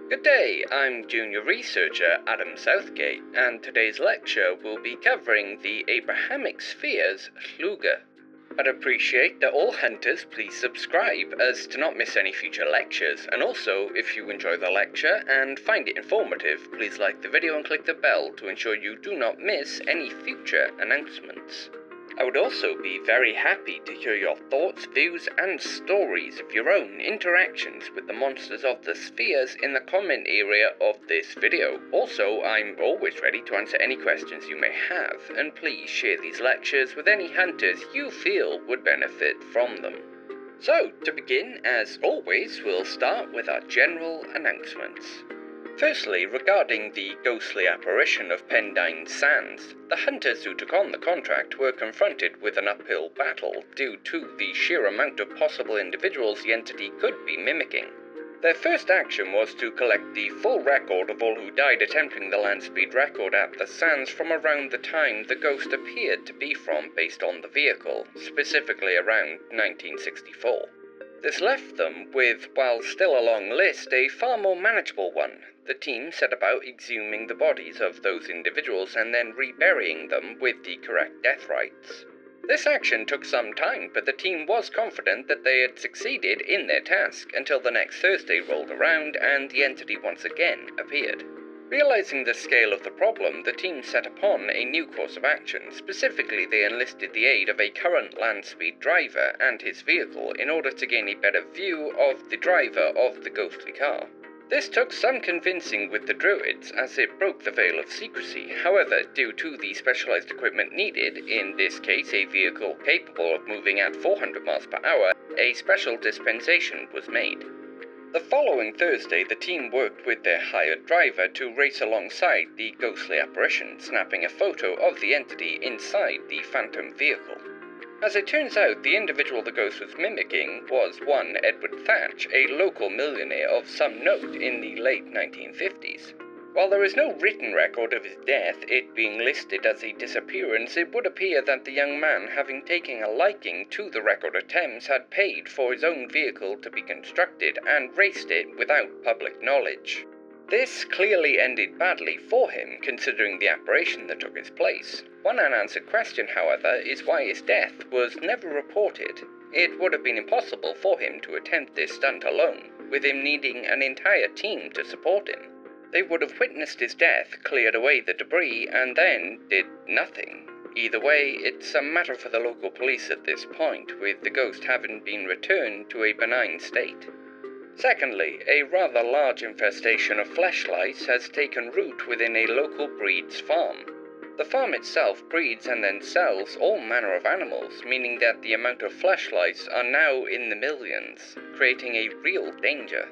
Good day, I'm junior researcher Adam Southgate, and today's lecture will be covering the Abrahamic sphere's Llwgr. I'd appreciate that all hunters please subscribe as to not miss any future lectures, and also, if you enjoy the lecture and find it informative, please like the video and click the bell to ensure you do not miss any future announcements. I would also be very happy to hear your thoughts, views, and stories of your own interactions with the monsters of the spheres in the comment area of this video. Also, I'm always ready to answer any questions you may have, and please share these lectures with any hunters you feel would benefit from them. So, to begin, as always, we'll start with our general announcements. Firstly, regarding the ghostly apparition of Pendine Sands, the hunters who took on the contract were confronted with an uphill battle due to the sheer amount of possible individuals the entity could be mimicking. Their first action was to collect the full record of all who died attempting the land speed record at the sands from around the time the ghost appeared to be from based on the vehicle, specifically around 1964. This left them with, while still a long list, a far more manageable one. The team set about exhuming the bodies of those individuals and then reburying them with the correct death rites. This action took some time, but the team was confident that they had succeeded in their task until the next Thursday rolled around and the entity once again appeared. Realizing the scale of the problem, the team set upon a new course of action. Specifically, they enlisted the aid of a current land speed driver and his vehicle in order to gain a better view of the driver of the ghostly car. This took some convincing with the druids, as it broke the veil of secrecy. However, due to the specialized equipment needed, in this case a vehicle capable of moving at 400 miles per hour, a special dispensation was made. The following Thursday, the team worked with their hired driver to race alongside the ghostly apparition, snapping a photo of the entity inside the phantom vehicle. As it turns out, the individual the ghost was mimicking was one Edward Thatch, a local millionaire of some note in the late 1950s. While there is no written record of his death, it being listed as a disappearance, it would appear that the young man, having taken a liking to the record attempts, had paid for his own vehicle to be constructed and raced it without public knowledge. This clearly ended badly for him, considering the apparition that took his place. One unanswered question, however, is why his death was never reported. It would have been impossible for him to attempt this stunt alone, with him needing an entire team to support him. They would have witnessed his death, cleared away the debris, and then did nothing. Either way, it's a matter for the local police at this point, with the ghost having been returned to a benign state. Secondly, a rather large infestation of fleshlights has taken root within a local breed's farm. The farm itself breeds and then sells all manner of animals, meaning that the amount of fleshlights are now in the millions, creating a real danger.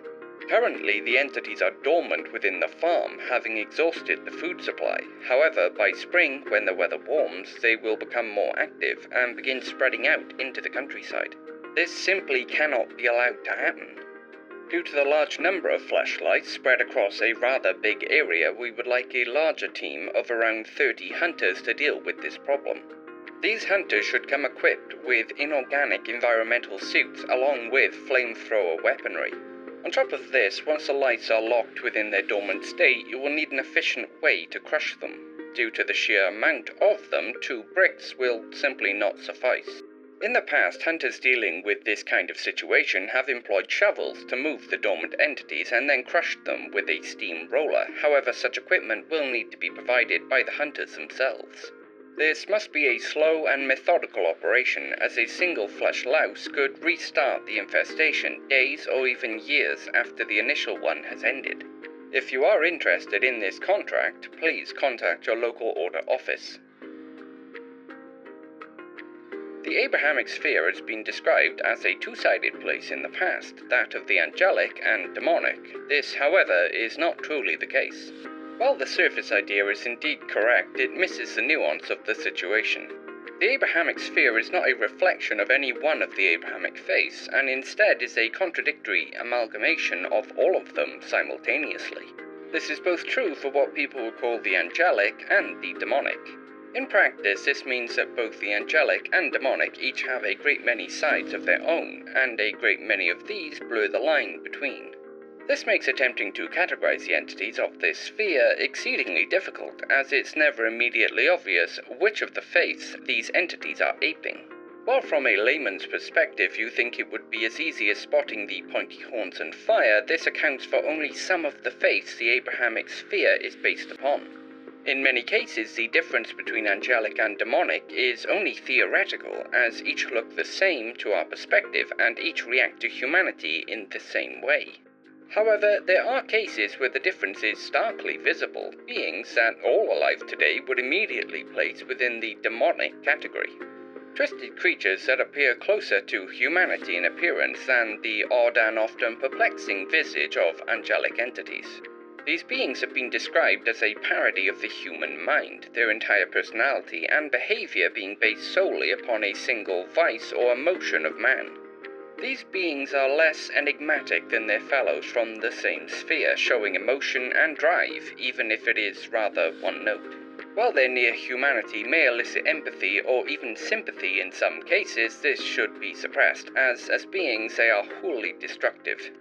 Currently, the entities are dormant within the farm, having exhausted the food supply. However, by spring, when the weather warms, they will become more active and begin spreading out into the countryside. This simply cannot be allowed to happen. Due to the large number of fleshlights spread across a rather big area, we would like a larger team of around 30 hunters to deal with this problem. These hunters should come equipped with inorganic environmental suits along with flamethrower weaponry. On top of this, once the lights are locked within their dormant state, you will need an efficient way to crush them. Due to the sheer amount of them, 2 bricks will simply not suffice. In the past, hunters dealing with this kind of situation have employed shovels to move the dormant entities and then crushed them with a steam roller. However, such equipment will need to be provided by the hunters themselves. This must be a slow and methodical operation, as a single flesh louse could restart the infestation days or even years after the initial one has ended. If you are interested in this contract, please contact your local order office. The Abrahamic sphere has been described as a two-sided place in the past, that of the angelic and demonic. This, however, is not truly the case. While the surface idea is indeed correct, it misses the nuance of the situation. The Abrahamic sphere is not a reflection of any one of the Abrahamic faiths, and instead is a contradictory amalgamation of all of them simultaneously. This is both true for what people would call the angelic and the demonic. In practice, this means that both the angelic and demonic each have a great many sides of their own, and a great many of these blur the line between. This makes attempting to categorize the entities of this sphere exceedingly difficult, as it's never immediately obvious which of the faiths these entities are aping. While from a layman's perspective you think it would be as easy as spotting the pointy horns and fire, this accounts for only some of the faiths the Abrahamic sphere is based upon. In many cases, the difference between angelic and demonic is only theoretical, as each look the same to our perspective and each react to humanity in the same way. However, there are cases where the difference is starkly visible, beings that all alive today would immediately place within the demonic category. Twisted creatures that appear closer to humanity in appearance than the odd and often perplexing visage of angelic entities. These beings have been described as a parody of the human mind, their entire personality and behavior being based solely upon a single vice or emotion of man. These beings are less enigmatic than their fellows from the same sphere, showing emotion and drive, even if it is rather one note. While their near humanity may elicit empathy or even sympathy in some cases, this should be suppressed, as beings they are wholly destructive.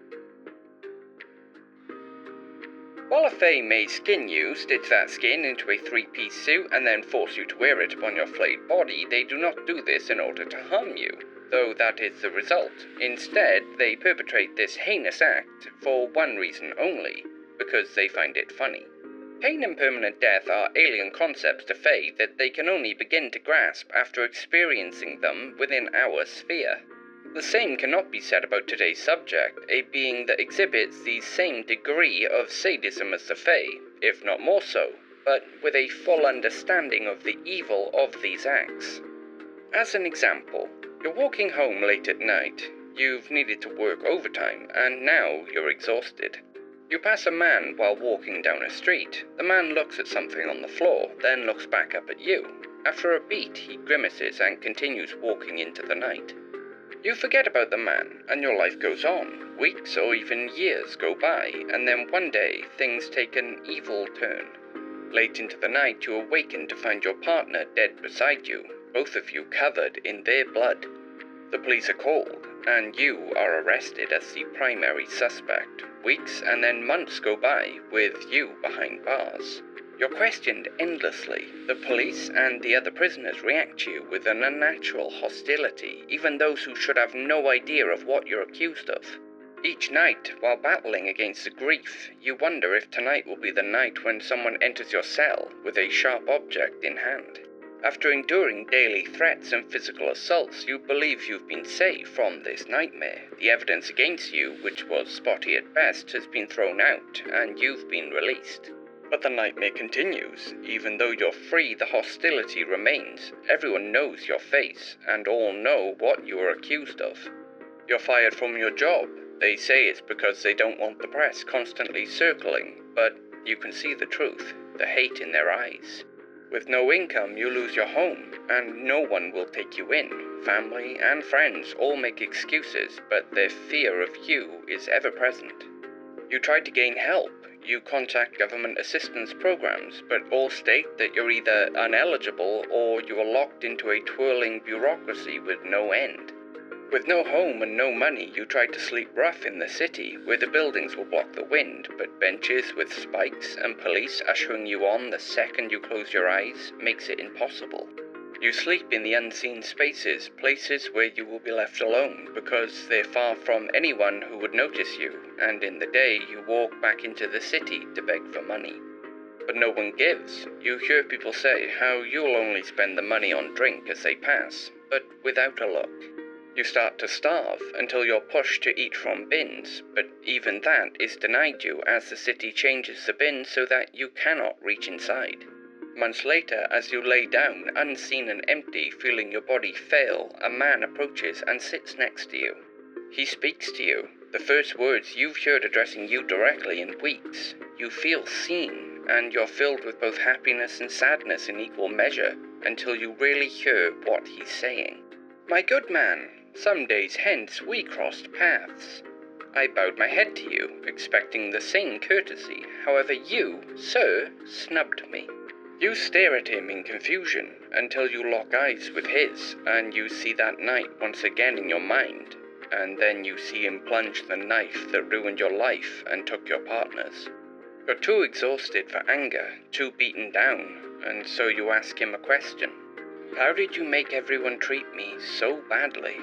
While a fae may skin you, stitch that skin into a three-piece suit and then force you to wear it upon your flayed body, they do not do this in order to harm you, though that is the result. Instead, they perpetrate this heinous act for one reason only, because they find it funny. Pain and permanent death are alien concepts to fae that they can only begin to grasp after experiencing them within our sphere. The same cannot be said about today's subject, a being that exhibits the same degree of sadism as the fae, if not more so, but with a full understanding of the evil of these acts. As an example, you're walking home late at night, you've needed to work overtime, and now you're exhausted. You pass a man while walking down a street. The man looks at something on the floor, then looks back up at you. After a beat, he grimaces and continues walking into the night. You forget about the man, and your life goes on. Weeks or even years go by, and then one day, things take an evil turn. Late into the night, you awaken to find your partner dead beside you, both of you covered in their blood. The police are called, and you are arrested as the primary suspect. Weeks and then months go by, with you behind bars. You're questioned endlessly. The police and the other prisoners react to you with an unnatural hostility, even those who should have no idea of what you're accused of. Each night, while battling against the grief, you wonder if tonight will be the night when someone enters your cell with a sharp object in hand. After enduring daily threats and physical assaults, you believe you've been saved from this nightmare. The evidence against you, which was spotty at best, has been thrown out, and you've been released. But the nightmare continues. Even though you're free, the hostility remains. Everyone knows your face, and all know what you are accused of. You're fired from your job. They say it's because they don't want the press constantly circling, but you can see the truth, the hate in their eyes. With no income, you lose your home, and no one will take you in. Family and friends all make excuses, but their fear of you is ever present. You try to gain help. You contact government assistance programs, but all state that you're either ineligible or you are locked into a twirling bureaucracy with no end. With no home and no money, you try to sleep rough in the city, where the buildings will block the wind, but benches with spikes and police ushering you on the second you close your eyes makes it impossible. You sleep in the unseen spaces, places where you will be left alone, because they're far from anyone who would notice you, and in the day you walk back into the city to beg for money. But no one gives. You hear people say how you'll only spend the money on drink as they pass, but without a look. You start to starve until you're pushed to eat from bins, but even that is denied you as the city changes the bins so that you cannot reach inside. Months later, as you lay down, unseen and empty, feeling your body fail, a man approaches and sits next to you. He speaks to you, the first words you've heard addressing you directly in weeks. You feel seen, and you're filled with both happiness and sadness in equal measure, until you really hear what he's saying. "My good man, some days hence we crossed paths." I bowed my head to you, expecting the same courtesy. However, you, sir, snubbed me. You stare at him in confusion until you lock eyes with his, and you see that night once again in your mind. and then you see him plunge the knife that ruined your life and took your partner's. You're too exhausted for anger, too beaten down, and so you ask him a question. How did you make everyone treat me so badly?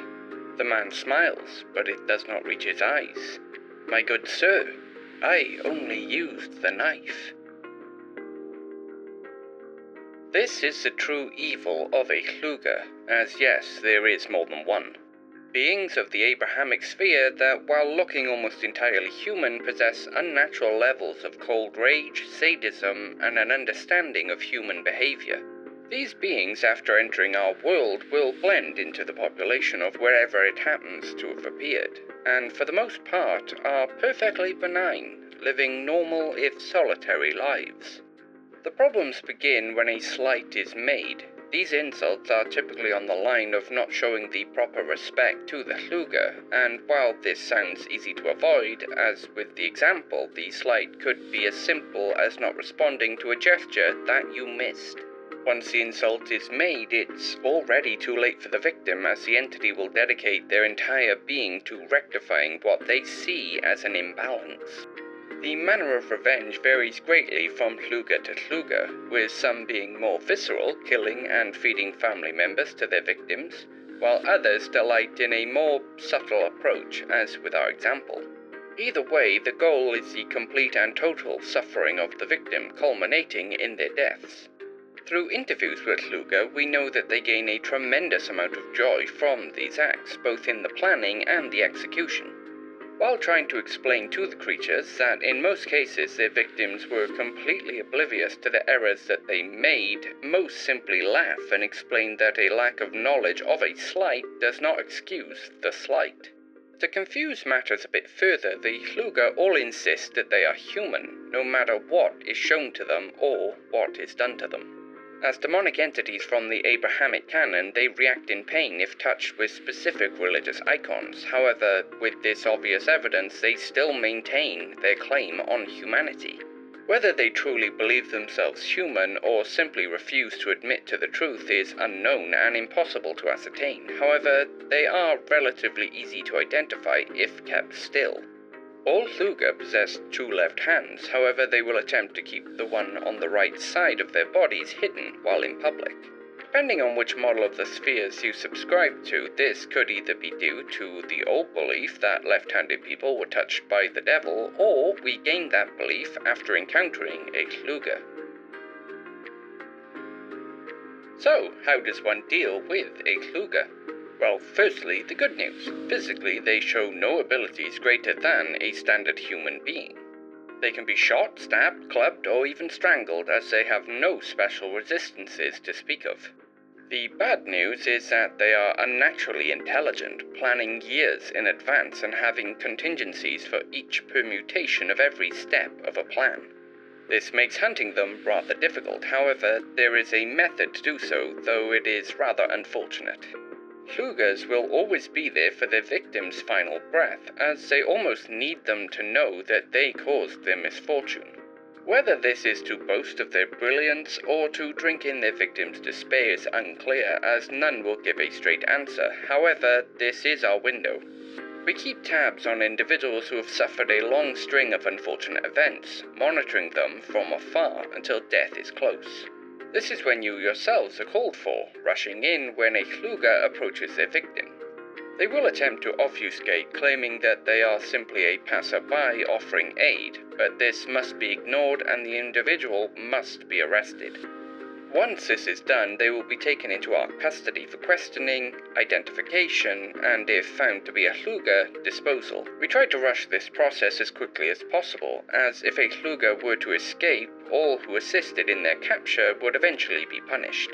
The man smiles, but it does not reach his eyes. My good sir, I only used the knife. This is the true evil of a Llwgr, as yes, there is more than one. Beings of the Abrahamic sphere that, while looking almost entirely human, possess unnatural levels of cold rage, sadism, and an understanding of human behavior. These beings, after entering our world, will blend into the population of wherever it happens to have appeared, and for the most part are perfectly benign, living normal if solitary lives. The problems begin when a slight is made. These insults are typically on the line of not showing the proper respect to the Llwgr, and while this sounds easy to avoid, as with the example, the slight could be as simple as not responding to a gesture that you missed. Once the insult is made, it's already too late for the victim, as the entity will dedicate their entire being to rectifying what they see as an imbalance. The manner of revenge varies greatly from Llwgr to Llwgr, with some being more visceral, killing and feeding family members to their victims, while others delight in a more subtle approach, as with our example. Either way, the goal is the complete and total suffering of the victim, culminating in their deaths. Through interviews with Llwgr, we know that they gain a tremendous amount of joy from these acts, both in the planning and the execution, while trying to explain to the creatures that in most cases their victims were completely oblivious to the errors that they made. Most simply laugh and explain that a lack of knowledge of a slight does not excuse the slight. To confuse matters a bit further, the Llwgr all insist that they are human, no matter what is shown to them or what is done to them. As demonic entities from the Abrahamic canon, they react in pain if touched with specific religious icons. However, with this obvious evidence, they still maintain their claim on humanity. Whether they truly believe themselves human or simply refuse to admit to the truth is unknown and impossible to ascertain. However, they are relatively easy to identify if kept still. All Llwgr possess two left hands, however they will attempt to keep the one on the right side of their bodies hidden while in public. Depending on which model of the spheres you subscribe to, this could either be due to the old belief that left-handed people were touched by the devil, or we gained that belief after encountering a Llwgr. So, how does one deal with a Llwgr? Well, firstly, the good news. Physically, they show no abilities greater than a standard human being. They can be shot, stabbed, clubbed, or even strangled, as they have no special resistances to speak of. The bad news is that they are unnaturally intelligent, planning years in advance and having contingencies for each permutation of every step of a plan. This makes hunting them rather difficult. However, there is a method to do so, though it is rather unfortunate. Llwgrs will always be there for their victims' final breath, as they almost need them to know that they caused their misfortune. Whether this is to boast of their brilliance or to drink in their victims' despair is unclear, as none will give a straight answer. However, this is our window. We keep tabs on individuals who have suffered a long string of unfortunate events, monitoring them from afar until death is close. This is when you yourselves are called for, rushing in when a Llwgr approaches their victim. They will attempt to obfuscate, claiming that they are simply a passerby offering aid, but this must be ignored and the individual must be arrested. Once this is done, they will be taken into our custody for questioning, identification, and if found to be a Llwgr, disposal. We try to rush this process as quickly as possible, as if a Llwgr were to escape, all who assisted in their capture would eventually be punished.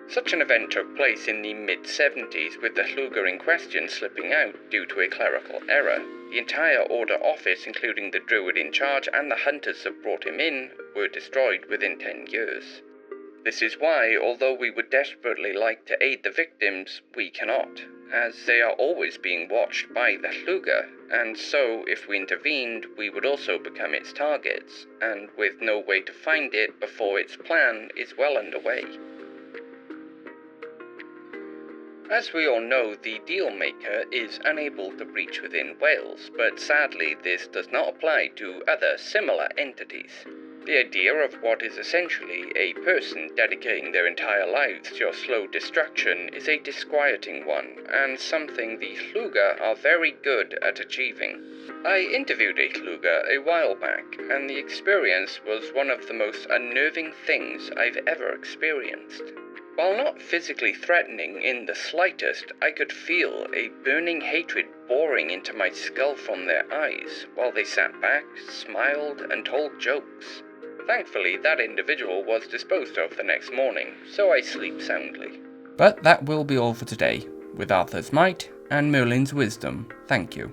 Such an event took place in the mid-70s, with the Llwgr in question slipping out due to a clerical error. The entire Order office, including the druid in charge and the hunters that brought him in, were destroyed within 10 years. This is why, although we would desperately like to aid the victims, we cannot, as they are always being watched by the Llwgr, and so if we intervened, we would also become its targets, and with no way to find it before its plan is well underway. As we all know, the deal-maker is unable to reach within Wales, but sadly this does not apply to other similar entities. The idea of what is essentially a person dedicating their entire lives to your slow destruction is a disquieting one, and something the Llwgr are very good at achieving. I interviewed a Llwgr a while back, and the experience was one of the most unnerving things I've ever experienced. While not physically threatening in the slightest, I could feel a burning hatred boring into my skull from their eyes, while they sat back, smiled, and told jokes. Thankfully, that individual was disposed of the next morning, so I sleep soundly. But that will be all for today. With Arthur's might and Merlin's wisdom, thank you.